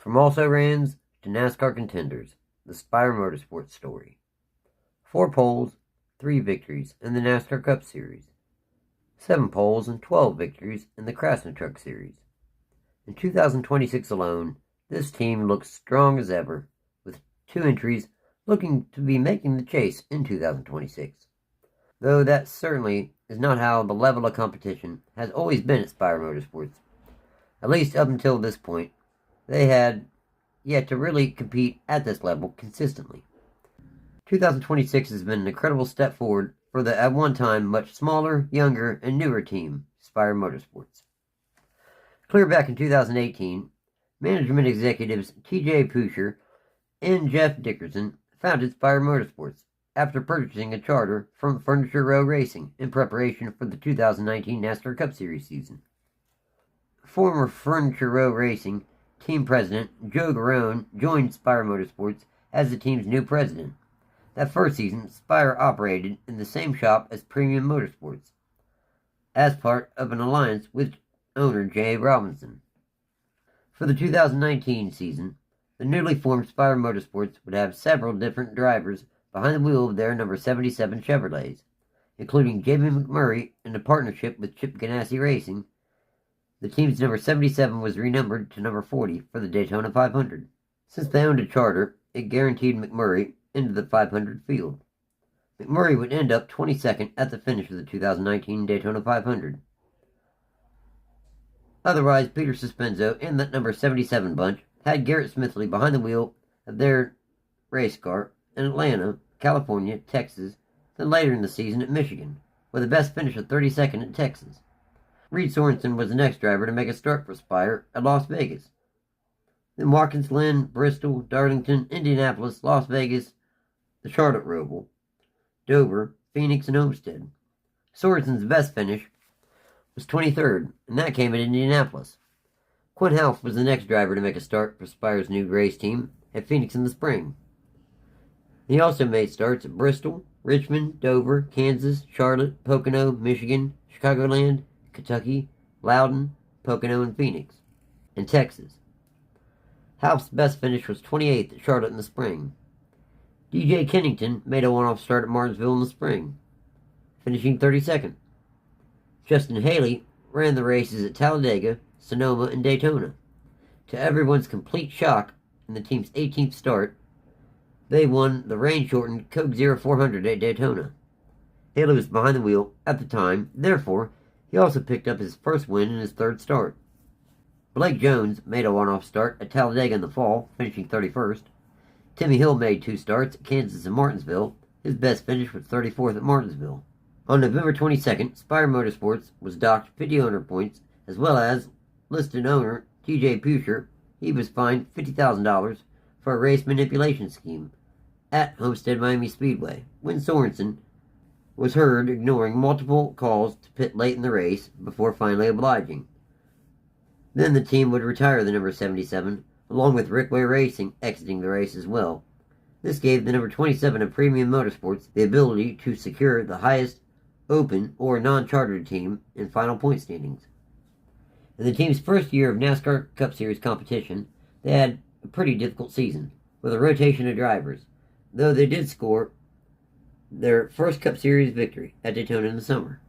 From also-rans to NASCAR contenders, the Spire Motorsports story. 4 poles, 3 victories in the NASCAR Cup Series. 7 poles and 12 victories in the Craftsman Truck Series. In 2026 alone, this team looks strong as ever, with 2 entries looking to be making the chase in 2026. Though that certainly is not how the level of competition has always been at Spire Motorsports. At least up until this point, they had yet to really compete at this level consistently. 2026 has been an incredible step forward for the at one time much smaller, younger, and newer team, Spire Motorsports. Clear back in 2018, management executives T.J. Pusher and Jeff Dickerson founded Spire Motorsports after purchasing a charter from Furniture Row Racing in preparation for the 2019 NASCAR Cup Series season. Former Furniture Row Racing team president Joe Garone joined Spire Motorsports as the team's new president. That first season, Spire operated in the same shop as Premium Motorsports, as part of an alliance with owner Jay Robinson. For the 2019 season, the newly formed Spire Motorsports would have several different drivers behind the wheel of their number 77 Chevrolets, including J.B. McMurray in a partnership with Chip Ganassi Racing. The team's number 77 was renumbered to number 40 for the Daytona 500. Since they owned a charter, it guaranteed McMurray into the 500 field. McMurray would end up 22nd at the finish of the 2019 Daytona 500. Otherwise, Peter Suspenzo and that number 77 bunch had Garrett Smithley behind the wheel of their race car in Atlanta, California, Texas, then later in the season at Michigan, with the best finish of 32nd at Texas. Reed Sorensen was the next driver to make a start for Spire at Las Vegas. Then Watkins Glen, Bristol, Darlington, Indianapolis, Las Vegas, the Charlotte Roval, Dover, Phoenix, and Homestead. Sorensen's best finish was 23rd, and that came at Indianapolis. Quinn Half was the next driver to make a start for Spire's new race team at Phoenix in the spring. He also made starts at Bristol, Richmond, Dover, Kansas, Charlotte, Pocono, Michigan, Chicagoland, Kentucky, Loudon, Pocono, and Phoenix, and Texas. Half's best finish was 28th at Charlotte in the spring. D.J. Kennington made a one-off start at Martinsville in the spring, finishing 32nd. Justin Haley ran the races at Talladega, Sonoma, and Daytona. To everyone's complete shock, in the team's 18th start, they won the rain-shortened Coke Zero 400 at Daytona. Haley was behind the wheel at the time, therefore, he also picked up his first win in his 3rd start. Blake Jones made a one-off start at Talladega in the fall, finishing 31st. Timmy Hill made 2 starts at Kansas and Martinsville. His best finish was 34th at Martinsville. On November 22nd, Spire Motorsports was docked 50 owner points, as well as listed owner T.J. Pusher. He was fined $50,000 for a race manipulation scheme at Homestead Miami Speedway, when Sorensen was heard ignoring multiple calls to pit late in the race before finally obliging. Then the team would retire the number 77, along with Rickway Racing exiting the race as well. This gave the number 27 of Premium Motorsports the ability to secure the highest open or non-chartered team in final point standings. In the team's first year of NASCAR Cup Series competition, they had a pretty difficult season, with a rotation of drivers, though they did score their first Cup Series victory at Daytona in the summer.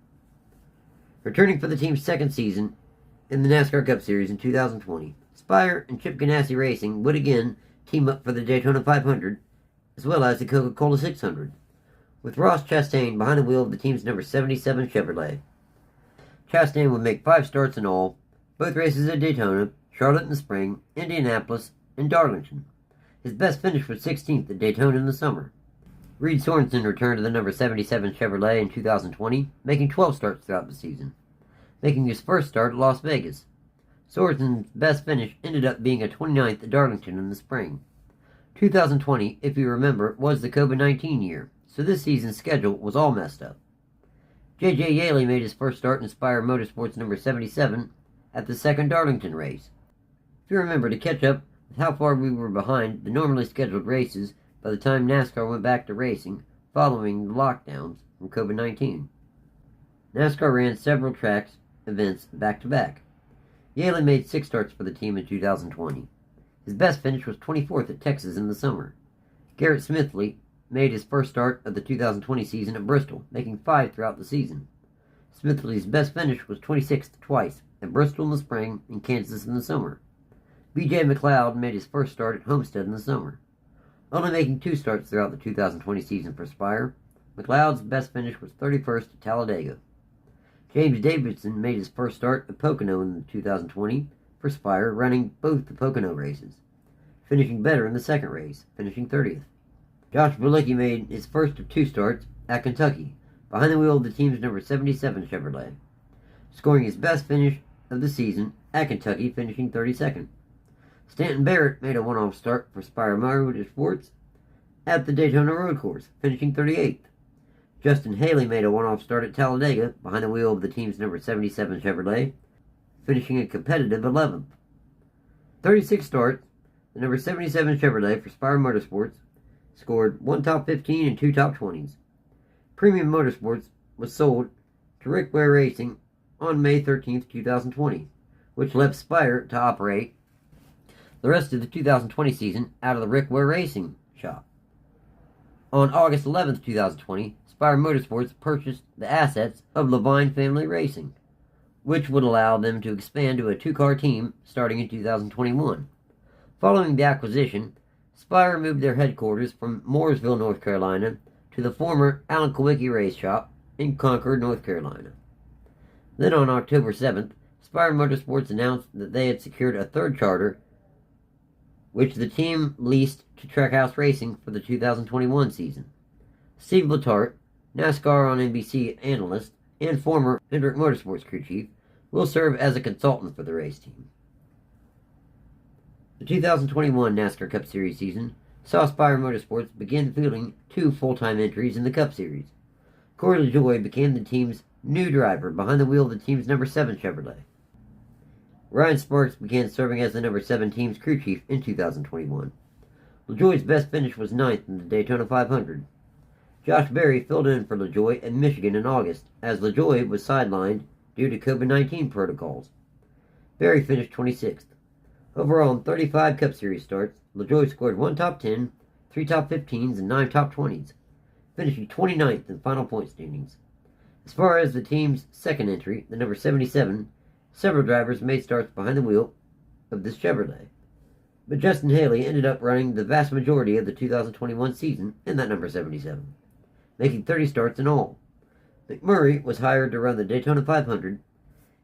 Returning for the team's 2nd season in the NASCAR Cup Series in 2020, Spire and Chip Ganassi Racing would again team up for the Daytona 500, as well as the Coca-Cola 600, with Ross Chastain behind the wheel of the team's number 77 Chevrolet. Chastain would make 5 starts in all, both races at Daytona, Charlotte in the spring, Indianapolis, and Darlington. His best finish was 16th at Daytona in the summer. Reed Sorensen returned to the number 77 Chevrolet in 2020, making 12 starts throughout the season, making his first start at Las Vegas. Sorensen's best finish ended up being a 29th at Darlington in the spring. 2020, if you remember, was the COVID-19 year, so this season's schedule was all messed up. J.J. Yaley made his first start in Spire Motorsports number 77 at the 2nd Darlington race. If you remember, to catch up with how far we were behind the normally scheduled races by the time NASCAR went back to racing following the lockdowns from COVID-19. NASCAR ran several events back-to-back. Yaley made 6 starts for the team in 2020. His best finish was 24th at Texas in the summer. Garrett Smithley made his first start of the 2020 season at Bristol, making 5 throughout the season. Smithley's best finish was 26th twice, at Bristol in the spring and Kansas in the summer. B.J. McLeod made his first start at Homestead in the summer. Only making 2 starts throughout the 2020 season for Spire, McLeod's best finish was 31st at Talladega. James Davidson made his first start at Pocono in 2020 for Spire, running both the Pocono races, finishing better in the second race, finishing 30th. Josh Bilicki made his first of 2 starts at Kentucky, behind the wheel of the team's number 77 Chevrolet, scoring his best finish of the season at Kentucky, finishing 32nd. Stanton Barrett made a one-off start for Spire Motorsports at the Daytona Road Course, finishing 38th. Justin Haley made a one-off start at Talladega, behind the wheel of the team's number 77 Chevrolet, finishing a competitive 11th. 36 starts, the number 77 Chevrolet for Spire Motorsports scored 1 top 15 and 2 top 20s. Premium Motorsports was sold to Rick Ware Racing on May 13, 2020, which left Spire to operate the rest of the 2020 season out of the Rick Ware Racing shop. On August 11, 2020, Spire Motorsports purchased the assets of Levine Family Racing, which would allow them to expand to a 2-car team starting in 2021. Following the acquisition, Spire moved their headquarters from Mooresville, North Carolina, to the former Alan Kulwicki Race Shop in Concord, North Carolina. Then on October 7th, Spire Motorsports announced that they had secured a 3rd charter, which the team leased to Trackhouse Racing for the 2021 season. Steve Letarte, NASCAR on NBC analyst and former Hendrick Motorsports crew chief, will serve as a consultant for the race team. The 2021 NASCAR Cup Series season saw Spire Motorsports begin fielding 2 full-time entries in the Cup Series. Corey Lajoie became the team's new driver behind the wheel of the team's number 7 Chevrolet. Ryan Sparks began serving as the number 7 team's crew chief in 2021. Lajoie's best finish was 9th in the Daytona 500. Josh Berry filled in for Lajoie in Michigan in August, as Lajoie was sidelined due to COVID-19 protocols. Berry finished 26th. Overall, in 35 Cup Series starts, Lajoie scored 1 top 10, 3 top 15s, and 9 top 20s, finishing 29th in final point standings. As far as the team's second entry, the number 77, several drivers made starts behind the wheel of this Chevrolet, but Justin Haley ended up running the vast majority of the 2021 season in that number 77, making 30 starts in all. McMurray was hired to run the Daytona 500,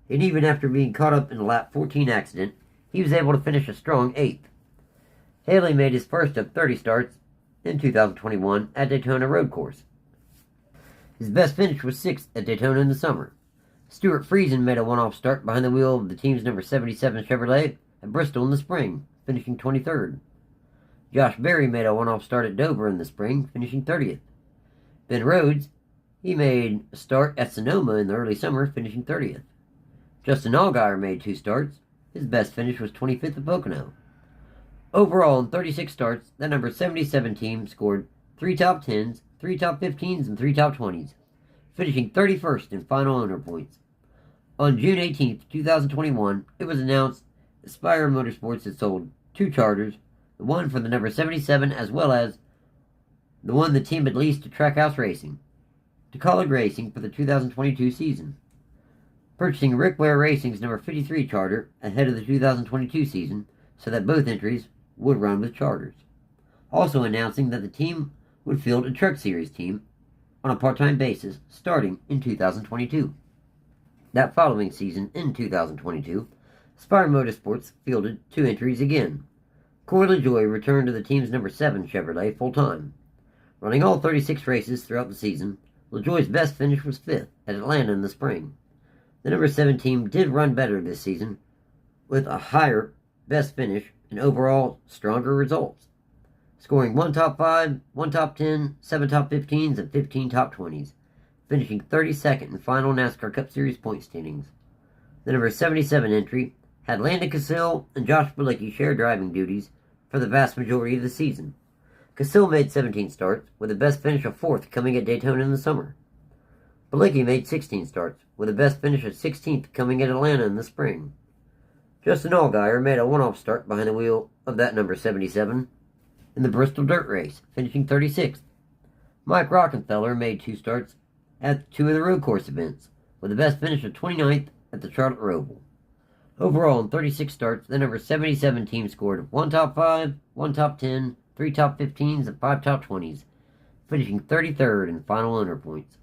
and even after being caught up in a lap 14 accident, he was able to finish a strong 8th. Haley made his first of 30 starts in 2021 at Daytona Road Course. His best finish was 6th at Daytona in the summer. Stuart Friesen made a one-off start behind the wheel of the team's number 77 Chevrolet at Bristol in the spring, finishing 23rd. Josh Berry made a one-off start at Dover in the spring, finishing 30th. Ben Rhodes, he made a start at Sonoma in the early summer, finishing 30th. Justin Allgaier made 2 starts. His best finish was 25th at Pocono. Overall, in 36 starts, that number 77 team scored 3 top 10s, 3 top 15s, and 3 top 20s, finishing 31st in final owner points. On June 18, 2021, it was announced that Spire Motorsports had sold 2 charters, the one for the number 77 as well as the one the team had leased to Trackhouse Racing, to College Racing for the 2022 season, purchasing Rick Ware Racing's number 53 charter ahead of the 2022 season so that both entries would run with charters. Also announcing that the team would field a Truck Series team on a part-time basis starting in 2022. That following season, in 2022, Spire Motorsports fielded 2 entries again. Corey Lajoie returned to the team's number 7 Chevrolet full-time. Running all 36 races throughout the season, Lajoie's best finish was 5th at Atlanta in the spring. The number 7 team did run better this season, with a higher best finish and overall stronger results, scoring 1 top 5, 1 top 10, 7 top 15s, and 15 top 20s, finishing 32nd in final NASCAR Cup Series point standings. The number 77 entry had Landon Cassill and Josh Bilicki share driving duties for the vast majority of the season. Cassill made 17 starts, with the best finish of 4th coming at Daytona in the summer. Bilicki made 16 starts, with the best finish of 16th coming at Atlanta in the spring. Justin Allgaier made a one-off start behind the wheel of that number 77 in the Bristol Dirt Race, finishing 36th. Mike Rockenfeller made two starts at two of the road course events, with the best finish of 29th at the Charlotte Roval. Overall, in 36 starts, the number 77 team scored 1 top 5, 1 top 10, 3 top 15s, and 5 top 20s, finishing 33rd in final owner points.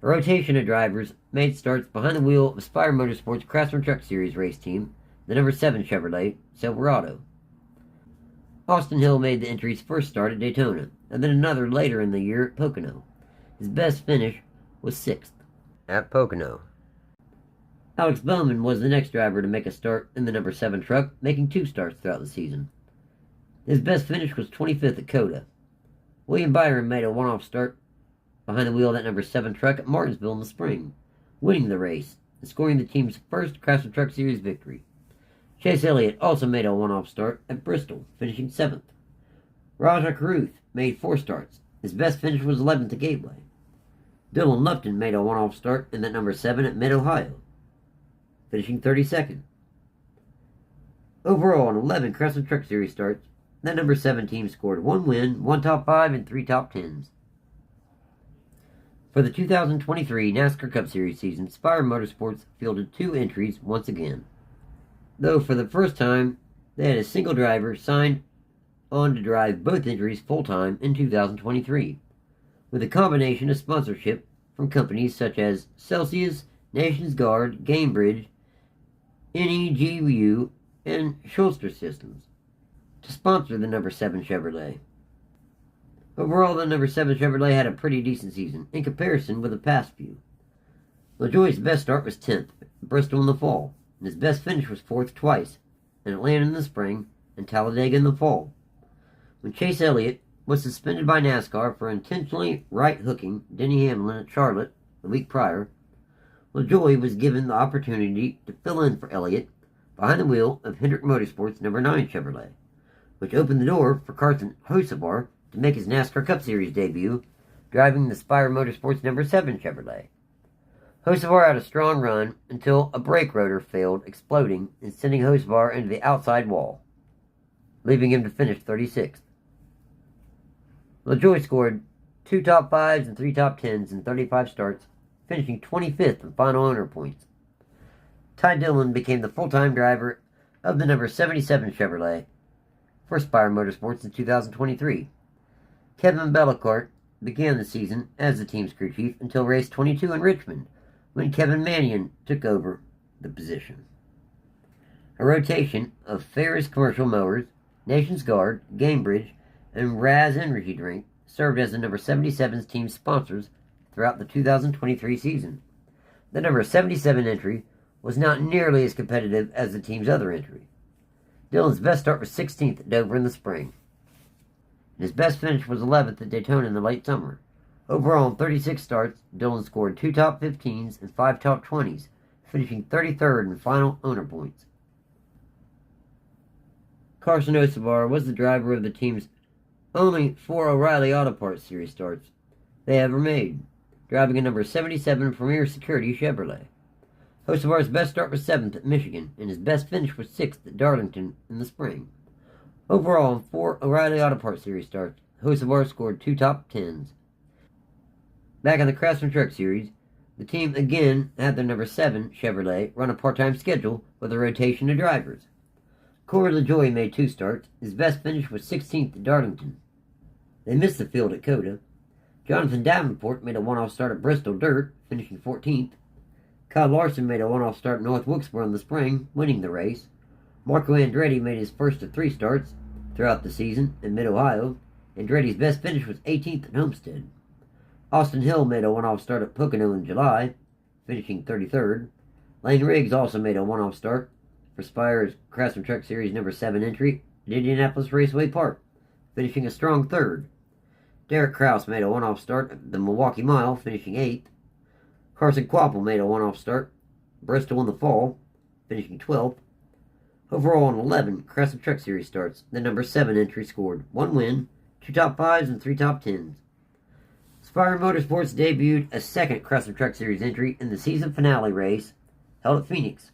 A rotation of drivers made starts behind the wheel of Spire Motorsports Craftsman Truck Series race team, the number 7 Chevrolet Silverado. Austin Hill made the entry's first start at Daytona, and then another later in the year at Pocono. His best finish was 6th at Pocono. Alex Bowman was the next driver to make a start in the number 7 truck, making 2 starts throughout the season. His best finish was 25th at Coda. William Byron made a one-off start behind the wheel of that number 7 truck at Martinsville in the spring, winning the race and scoring the team's first Craftsman Truck Series victory. Chase Elliott also made a one-off start at Bristol, finishing 7th. Rajah Caruth made 4 starts. His best finish was 11th at Gateway. Dillon Lupton made a one-off start in that number 7 at Mid-Ohio, finishing 32nd. Overall, on 11 Craftsman Truck Series starts, that number 7 team scored 1 win, 1 top 5, and 3 top 10s. For the 2023 NASCAR Cup Series season, Spire Motorsports fielded 2 entries once again, though for the first time they had a single driver signed on to drive both entries full-time in 2023, with a combination of sponsorship from companies such as Celsius, Nations Guard, Gamebridge, NEGU, and Schulster Systems to sponsor the number 7 Chevrolet. Overall, the number 7 Chevrolet had a pretty decent season in comparison with the past few. Lajoie's best start was 10th at Bristol in the fall, and his best finish was 4th twice, in Atlanta in the spring and Talladega in the fall. When Chase Elliott was suspended by NASCAR for intentionally right-hooking Denny Hamlin at Charlotte the week prior, Lajoie was given the opportunity to fill in for Elliott behind the wheel of Hendrick Motorsports number 9 Chevrolet, which opened the door for Carson Hocevar to make his NASCAR Cup Series debut, driving the Spire Motorsports number 7 Chevrolet. Hocevar had a strong run until a brake rotor failed, exploding and sending Hocevar into the outside wall, leaving him to finish 36th. Lajoie scored 2 top 5s and 3 top 10s in 35 starts, finishing 25th in final owner points. Ty Dillon became the full-time driver of the number 77 Chevrolet for Spire Motorsports in 2023. Kevin Bellicart began the season as the team's crew chief until race 22 in Richmond, when Kevin Mannion took over the position. A rotation of Ferris Commercial Mowers, Nations Guard, Gamebridge, and Raz Energy Drink served as the number 77's team sponsors throughout the 2023 season. The number 77 entry was not nearly as competitive as the team's other entry. Dillon's best start was 16th at Dover in the spring. His best finish was 11th at Daytona in the late summer. Overall, in 36 starts, Dillon scored 2 top 15s and 5 top 20s, finishing 33rd in final owner points. Carson Hocevar was the driver of the team's only 4 O'Reilly Auto Parts Series starts they ever made, driving a number 77 Premier Security Chevrolet. Hocevar's best start was 7th at Michigan, and his best finish was 6th at Darlington in the spring. Overall, in 4 O'Reilly Auto Parts Series starts, Hocevar scored 2 top 10s. Back in the Craftsman Truck Series, the team again had their number 7 Chevrolet run a part-time schedule with a rotation of drivers. Corey Lajoie made 2 starts. His best finish was 16th at Darlington. They missed the field at Coda. Jonathan Davenport made a one-off start at Bristol Dirt, finishing 14th. Kyle Larson made a one-off start at North Wilkesboro in the spring, winning the race. Marco Andretti made his first of 3 starts throughout the season in Mid-Ohio. Andretti's best finish was 18th at Homestead. Austin Hill made a one-off start at Pocono in July, finishing 33rd. Lane Riggs also made a one-off start for Spire's Craftsman Truck Series number 7 entry at Indianapolis Raceway Park, finishing a strong 3rd. Derek Kraus made a one-off start at the Milwaukee Mile, finishing 8th. Carson Quapple made a one-off start at Bristol in the fall, finishing 12th. Overall, on 11 Craftsman Truck Series starts, the number 7 entry scored 1 win, 2 top 5s, and 3 top 10s. Spire Motorsports debuted a second Craftsman Truck Series entry in the season finale race held at Phoenix.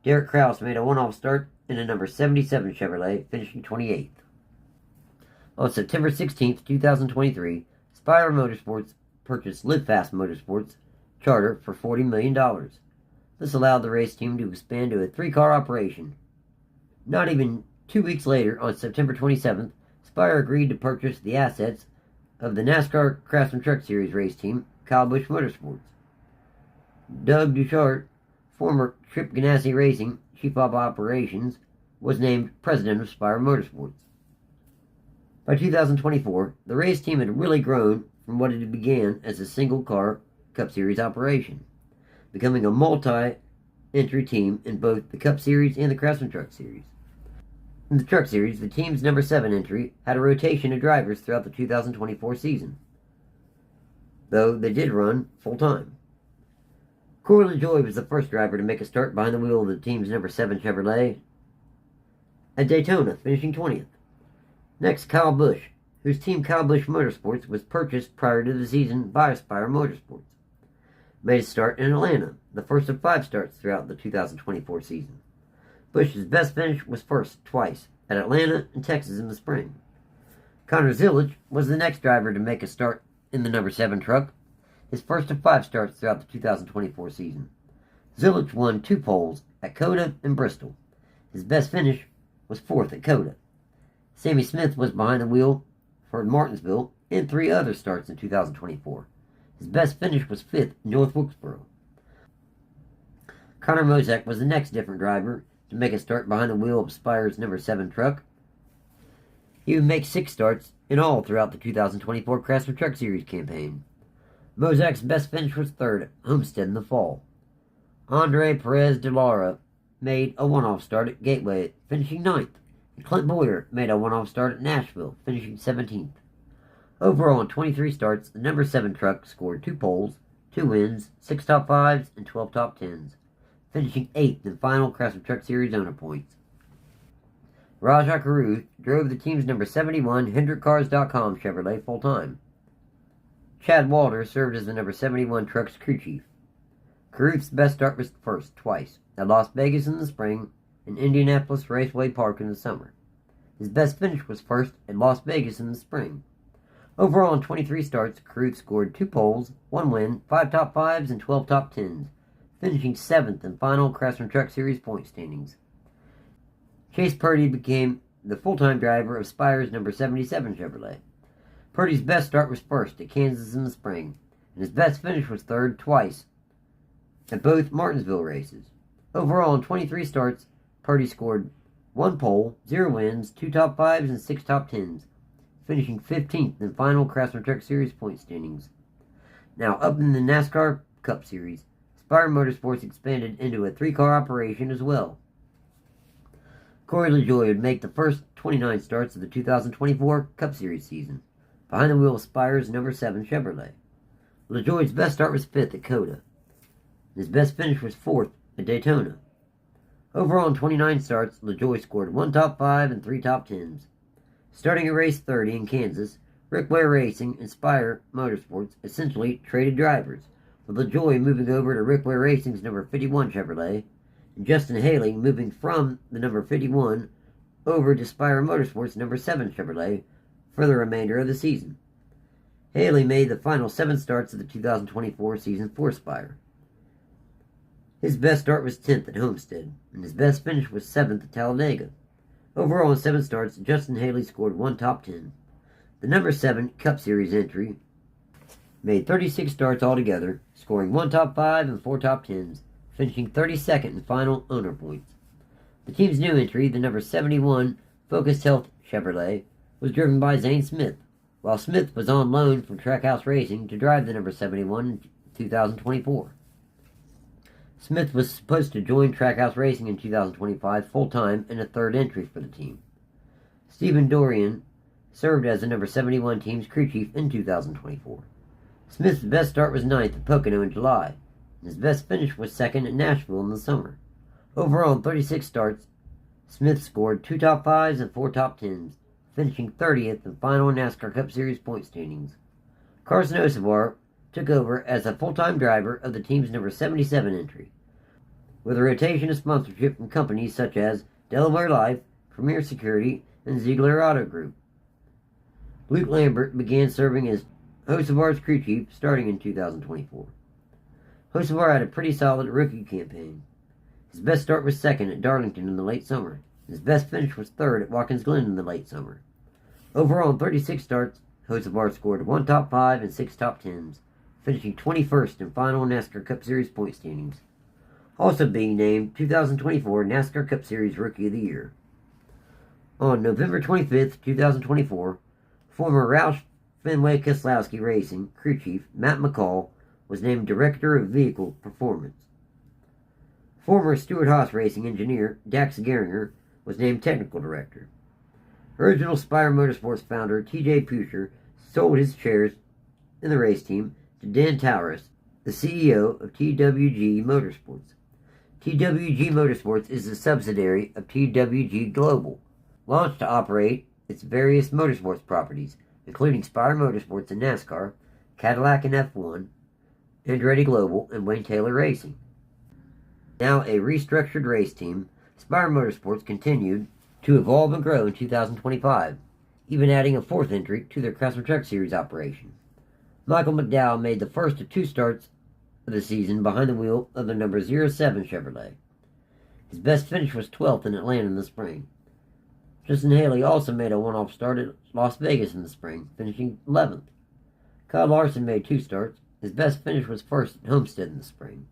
Derek Kraus made a one-off start in a number 77 Chevrolet, finishing 28th. On September 16, 2023, Spire Motorsports purchased Live Fast Motorsports charter for $40 million. This allowed the race team to expand to a three-car operation. Not even 2 weeks later, on September 27th, Spire agreed to purchase the assets of the NASCAR Craftsman Truck Series race team, Kyle Busch Motorsports. Doug Duchart, former Trip Ganassi Racing Chief of Operations, was named president of Spire Motorsports. By 2024, the race team had really grown from what it began as a single-car Cup Series operation, becoming a multi-entry team in both the Cup Series and the Craftsman Truck Series. In the Truck Series, the team's number 7 entry had a rotation of drivers throughout the 2024 season, though they did run full-time. Corey Lajoie was the first driver to make a start behind the wheel of the team's number 7 Chevrolet at Daytona, finishing 20th. Next, Kyle Busch, whose team Kyle Busch Motorsports was purchased prior to the season by Spire Motorsports, made a start in Atlanta, the first of 5 starts throughout the 2024 season. Busch's best finish was first twice, at Atlanta and Texas in the spring. Connor Zilisch was the next driver to make a start in the number 7 truck, his first of 5 starts throughout the 2024 season. Zilisch won 2 poles at COTA and Bristol. His best finish was 4th at COTA. Zane Smith was behind the wheel for Martinsville and 3 other starts in 2024. His best finish was 5th in North Wilkesboro. Connor Mozak was the next different driver to make a start behind the wheel of Spire's number 7 truck. He would make 6 starts in all throughout the 2024 Craftsman Truck Series campaign. Mozak's best finish was 3rd at Homestead in the fall. Andre Perez de Lara made a one-off start at Gateway, finishing 9th. And Clint Boyer made a one-off start at Nashville, finishing 17th. Overall, in 23 starts, the number 7 truck scored 2 poles, 2 wins, 6 top 5s, and 12 top 10s, finishing 8th in final Craftsman Truck Series owner points. Rajah Caruth drove the team's number 71 HendrickCars.com Chevrolet full-time. Chad Walter served as the number 71 truck's crew chief. Caruth's best start was first twice, at Las Vegas in the spring and Indianapolis Raceway Park in the summer. His best finish was first at Las Vegas in the spring. Overall, in 23 starts, Caruth scored 2 poles, 1 win, 5 top 5s, and 12 top 10s, finishing 7th in final Craftsman Truck Series point standings. Chase Purdy became the full-time driver of Spire's number 77 Chevrolet. Purdy's best start was first at Kansas in the spring, and his best finish was 3rd twice at both Martinsville races. Overall, in 23 starts, Purdy scored 1 pole, 0 wins, 2 top 5s, and 6 top 10s, finishing 15th in final Craftsman Truck Series point standings. Now, up in the NASCAR Cup Series, Spire Motorsports expanded into a 3-car operation as well. Corey Lajoie would make the first 29 starts of the 2024 Cup Series season, behind the wheel of Spire's number 7 Chevrolet. Lajoie's best start was 5th at COTA. His best finish was 4th at Daytona. Overall, in 29 starts, Lajoie scored 1 top 5 and 3 top 10s. Starting at race 30 in Kansas, Rick Ware Racing and Spire Motorsports essentially traded drivers, with Lajoie moving over to Rick Ware Racing's number 51 Chevrolet, and Justin Haley moving from the number 51 over to Spire Motorsports' number 7 Chevrolet for the remainder of the season. Haley made the final 7 starts of the 2024 season for Spire. His best start was 10th at Homestead, and his best finish was 7th at Talladega. Overall, in 7 starts, Justin Haley scored 1 top 10. The number 7 Cup Series entry made 36 starts altogether, scoring 1 top 5 and 4 top 10s, finishing 32nd in final owner points. The team's new entry, the number 71 Focus Health Chevrolet, was driven by Zane Smith, while Smith was on loan from Trackhouse Racing to drive the number 71 in 2024. Smith was supposed to join Trackhouse Racing in 2025 full-time in a 3rd entry for the team. Stephen Dorian served as the number 71 team's crew chief in 2024. Smith's best start was 9th at Pocono in July, and his best finish was 2nd at Nashville in the summer. Overall, in 36 starts, Smith scored 2 top 5s and 4 top 10s, finishing 30th in final NASCAR Cup Series point standings. Carson Hocevar took over as a full-time driver of the team's number 77 entry. with a rotation of sponsorship from companies such as Delaware Life, Premier Security, and Ziegler Auto Group. Luke Lambert began serving as Hocevar's crew chief starting in 2024. Hocevar had a pretty solid rookie campaign. His best start was second at Darlington in the late summer. His best finish was third at Watkins Glen in the late summer. Overall, in 36 starts, Hocevar scored 1 top 5 and 6 top 10s, finishing 21st in final Nascar Cup Series point standings. Also being named 2024 Nascar Cup Series Rookie of the Year. On November 25th, 2024, former Roush Fenway Keselowski Racing crew chief Matt McCall was named Director of Vehicle Performance. Former Stewart-Haas Racing engineer Dax Geringer was named Technical Director. Original Spire Motorsports founder TJ Pusher sold his shares in the race team to Dan Tauris, the CEO of TWG Motorsports. TWG Motorsports is a subsidiary of TWG Global, launched to operate its various motorsports properties, including Spire Motorsports and NASCAR, Cadillac and F1, Andretti Global, and Wayne Taylor Racing. Now a restructured race team, Spire Motorsports continued to evolve and grow in 2025, even adding a fourth entry to their Craftsman Truck Series operation. Michael McDowell made the first of 2 starts of the season behind the wheel of the number 07 Chevrolet. His best finish was 12th in Atlanta in the spring. Justin Haley also made a one-off start at Las Vegas in the spring, finishing 11th. Kyle Larson made 2 starts. His best finish was 1st at Homestead in the spring.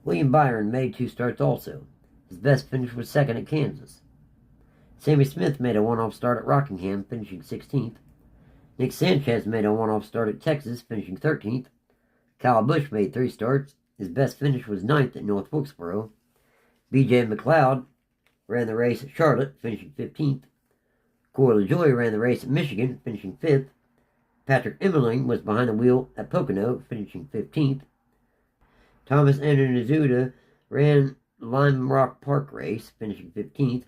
William Byron made 2 starts also. His best finish was 2nd at Kansas. Sammy Smith made a one-off start at Rockingham, finishing 16th. Nick Sanchez made a one-off start at Texas, finishing 13th. Kyle Busch made 3 starts. His best finish was 9th at North Wilkesboro. B.J. McLeod ran the race at Charlotte, finishing 15th. Corey Lajoie ran the race at Michigan, finishing 5th. Patrick Emmerling was behind the wheel at Pocono, finishing 15th. Thomas Ananuzuda ran the Lime Rock Park race, finishing 15th.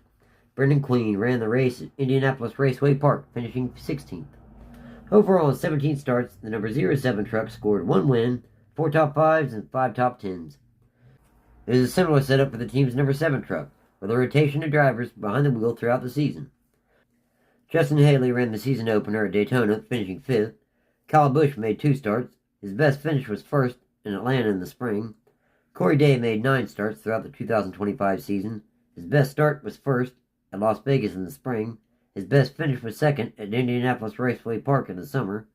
Brendan Queen ran the race at Indianapolis Raceway Park, finishing 16th. Overall, in 17 starts, the number 07 truck scored 1 win, 4 top 5s, and 5 top 10s. It is a similar setup for the team's number 7 truck, with a rotation of drivers behind the wheel throughout the season. Justin Haley ran the season opener at Daytona, finishing 5th. Kyle Busch made 2 starts. His best finish was 1st in Atlanta in the spring. Corey Day made 9 starts throughout the 2025 season. His best start was 1st at Las Vegas in the spring. His best finish was 2nd at Indianapolis Raceway Park in the summer.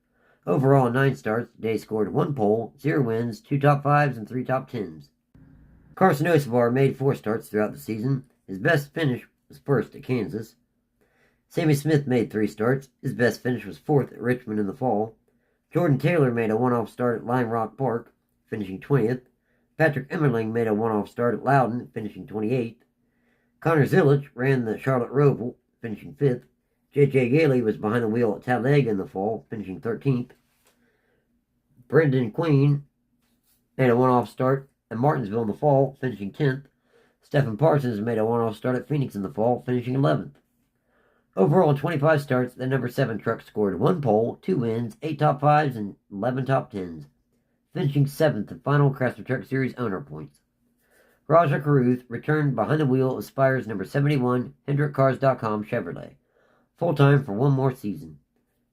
Overall, in 9 starts, Day scored 1 pole, 0 wins, 2 top 5s, and 3 top 10s. Carson Hocevar made 4 starts throughout the season. His best finish was 1st at Kansas. Sammy Smith made 3 starts. His best finish was 4th at Richmond in the fall. Jordan Taylor made a one-off start at Lime Rock Park, finishing 20th. Patrick Emmerling made a one-off start at Loudon, finishing 28th. Connor Zilic ran the Charlotte Roval, finishing 5th. J.J. Gailey was behind the wheel at Talladega in the fall, finishing 13th. Brendan Queen made a one-off start at Martinsville in the fall, finishing 10th. Stephen Parsons made a one-off start at Phoenix in the fall, finishing 11th. Overall, in 25 starts, the number 7 truck scored 1 pole, 2 wins, 8 top 5s, and 11 top 10s, finishing 7th in final Craftsman Truck Series owner points. Raja Caruth returned behind the wheel of Spire's number 71 HendrickCars.com Chevrolet, full-time for 1 more season.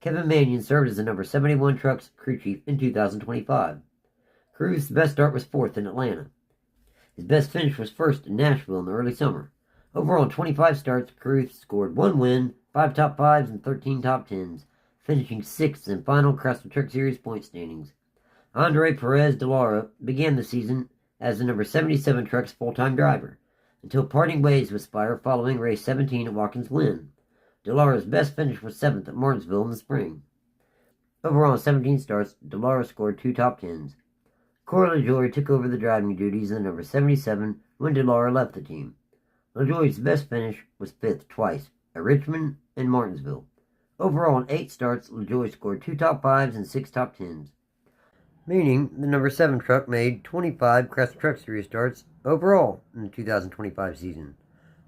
Kevin Mannion served as the number 71 truck's crew chief in 2025. Caruth's best start was 4th in Atlanta. His best finish was 1st in Nashville in the early summer. Overall, in 25 starts, Caruth scored 1 win, 5 top 5s, and 13 top 10s, finishing 6th in final Craftsman Truck Series point standings. Andre Perez de Lara began the season as the number 77 truck's full-time driver, until parting ways with Spire following race 17 at Watkins Glen. De Lara's best finish was 7th at Martinsville in the spring. Overall, in 17 starts, de Lara scored 2 top 10s. Corey Lajoie took over the driving duties of the number 77 when de Lara left the team. Lajoie's best finish was 5th twice, at Richmond and Martinsville. Overall, in 8 starts, Lajoie scored 2 top 5s and 6 top 10s, meaning the number 7 truck made 25 Craftsman Truck Series starts overall in the 2025 season,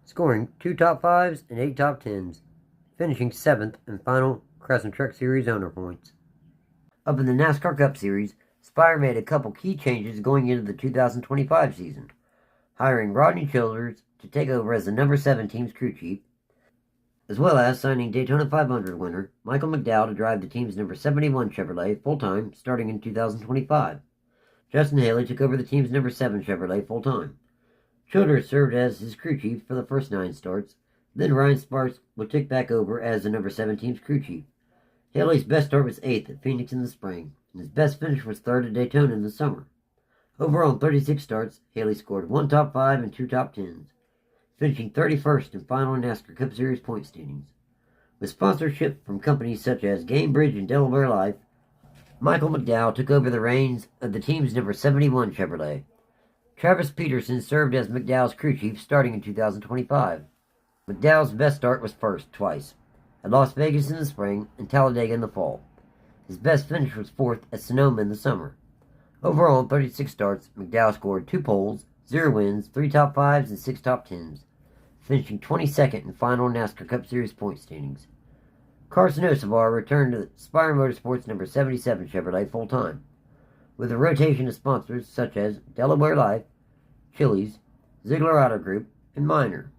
scoring 2 top 5s and 8 top 10s, finishing 7th in final Craftsman Truck Series owner points. Up in the NASCAR Cup Series, Spire made a couple key changes going into the 2025 season. hiring Rodney Childers to take over as the number 7 team's crew chief, as well as signing Daytona 500 winner Michael McDowell to drive the team's number 71 Chevrolet full-time starting in 2025. Justin Haley took over the team's number 7 Chevrolet full-time. Childers served as his crew chief for the first 9 starts. Then Ryan Sparks would take back over as the number 7 team's crew chief. Haley's best start was 8th at Phoenix in the spring, and his best finish was 3rd at Daytona in the summer. Overall, in 36 starts, Haley scored 1 top 5 and 2 top 10s, finishing 31st in final Nascar Cup Series point standings. With sponsorship from companies such as Gamebridge and Delaware Life, Michael McDowell took over the reins of the team's number 71 Chevrolet. Travis Peterson served as McDowell's crew chief starting in 2025. McDowell's best start was 1st twice, at Las Vegas in the spring and Talladega in the fall. His best finish was 4th at Sonoma in the summer. Overall, in 36 starts, McDowell scored 2 poles, 0 wins, 3 top 5s, and 6 top 10s, finishing 22nd in final NASCAR Cup Series point standings. Carson Hocevar returned to Spire Motorsports number 77 Chevrolet full-time, with a rotation of sponsors such as Delaware Life, Chili's, Ziegler Auto Group, and Minor.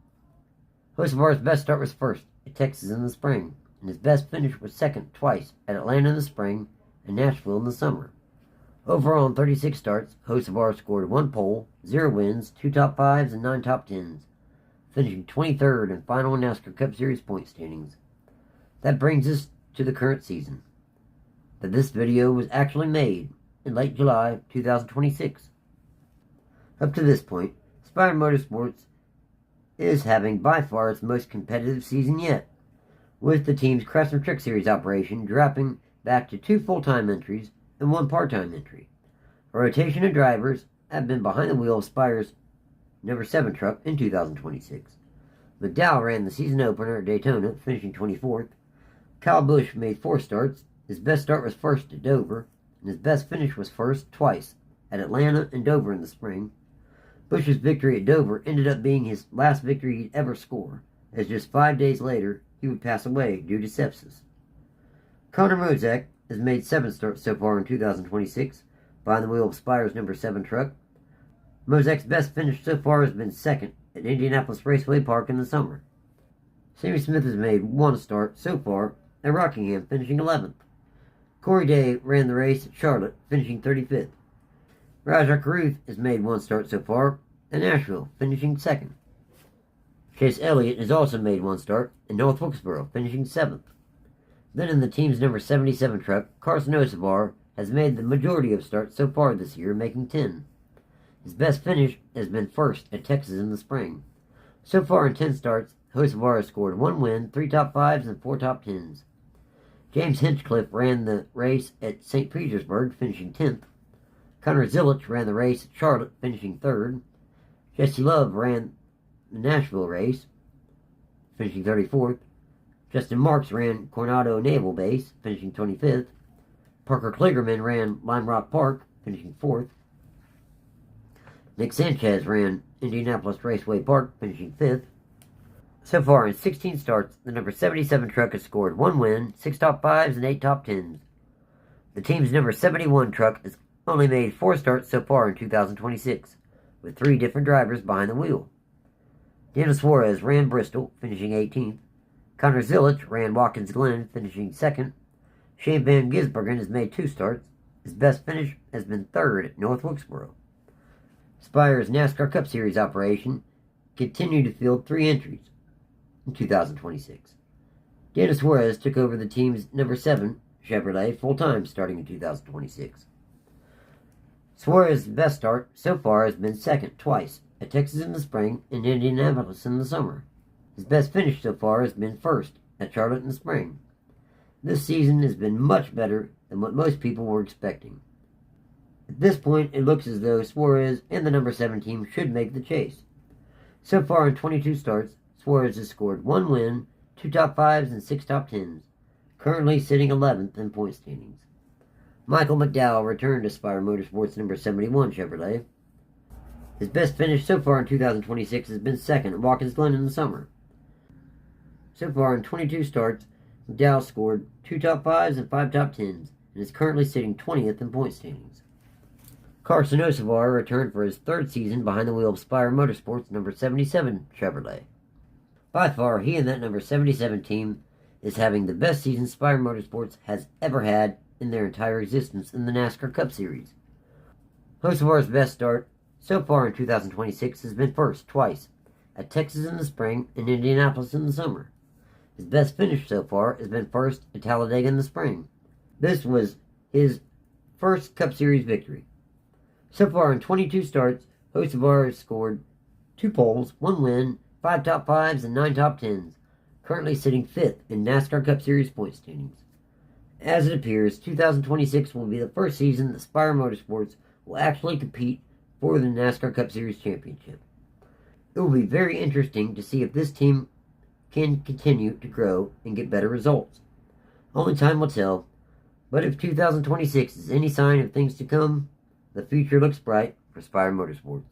Hocevar's best start was 1st at Texas in the spring, and his best finish was 2nd twice at Atlanta in the spring and Nashville in the summer. Overall, in 36 starts, Hocevar scored 1 pole, 0 wins, 2 top 5s, and 9 top 10s, finishing 23rd in final NASCAR Cup Series point standings. That brings us to the current season. That this video was actually made in late July 2026. Up to this point, Spire Motorsports is having by far its most competitive season yet, with the team's Craftsman Truck Series operation dropping back to 2 full-time entries and 1 part-time entry. A rotation of drivers have been behind the wheel of Spire's number 7 truck in 2026. McDowell ran the season opener at Daytona, finishing 24th. Kyle Busch made 4 starts. His best start was 1st at Dover, and his best finish was 1st twice at Atlanta and Dover in the spring. Busch's victory at Dover ended up being his last victory he'd ever score, as just 5 days later he would pass away due to sepsis. Connor Mozek has made 7 starts so far in 2026 behind the wheel of Spire's number 7 truck. Mozek's best finish so far has been 2nd at Indianapolis Raceway Park in the summer. Zane Smith has made 1 start so far at Rockingham, finishing 11th. Corey Day ran the race at Charlotte, finishing 35th. Rajah Caruth has made 1 start so far at Nashville, finishing 2nd. Chase Elliott has also made 1 start in North Wilkesboro, finishing 7th. Then in the team's number 77 truck, Carson Hocevar has made the majority of starts so far this year, making 10. His best finish has been 1st at Texas in the spring. So far in 10 starts, Hocevar has scored 1 win, 3 top 5s, and 4 top 10s. James Hinchcliffe ran the race at St. Petersburg, finishing 10th. Connor Zilich ran the race at Charlotte, finishing 3rd. Jesse Love ran the Nashville race, finishing 34th. Justin Marks ran Coronado Naval Base, finishing 25th. Parker Kligerman ran Lime Rock Park, finishing 4th. Nick Sanchez ran Indianapolis Raceway Park, finishing 5th. So far in 16 starts, the number 77 truck has scored 1 win, 6 top 5s, and 8 top 10s. The team's number 71 truck has only made 4 starts so far in 2026, with 3 different drivers behind the wheel. Daniel Suarez ran Bristol, finishing 18th. Connor Zilich ran Watkins Glen, finishing 2nd. Shane Van Gisbergen has made 2 starts. His best finish has been 3rd at North Wilkesboro. Spire's NASCAR Cup Series operation continued to field 3 entries in 2026. Daniel Suarez took over the team's number 7 Chevrolet full-time starting in 2026. Suarez's best start so far has been 2nd twice at Texas in the spring and Indianapolis in the summer. His best finish so far has been 1st at Charlotte in the spring. This season has been much better than what most people were expecting. At this point, it looks as though Suarez and the number 7 team should make the chase. So far in 22 starts, Suarez has scored 1 win, 2 top 5s, and 6 top 10s, currently sitting 11th in point standings. Michael McDowell returned to Spire Motorsports number 71 Chevrolet. His best finish so far in 2026 has been 2nd at Watkins Glen in the summer. So far in 22 starts, McDowell scored 2 top 5s and 5 top 10s, and is currently sitting 20th in point standings. Carson Hocevar returned for his third season behind the wheel of Spire Motorsports number 77 Chevrolet. By far, he and that number 77 team is having the best season Spire Motorsports has ever had in their entire existence in the NASCAR Cup Series. Hocevar's best start so far in 2026 has been first twice, at Texas in the spring and Indianapolis in the summer. His best finish so far has been first at Talladega in the spring. This was his first Cup Series victory. So far in 22 starts, Hocevar has scored 2 poles, 1 win, 5 top 5s, and 9 top 10s, currently sitting 5th in NASCAR Cup Series point standings. As it appears, 2026 will be the first season that Spire Motorsports will actually compete for the NASCAR Cup Series championship. It will be very interesting to see if this team can continue to grow and get better results. Only time will tell, but if 2026 is any sign of things to come, the future looks bright for Spire Motorsports.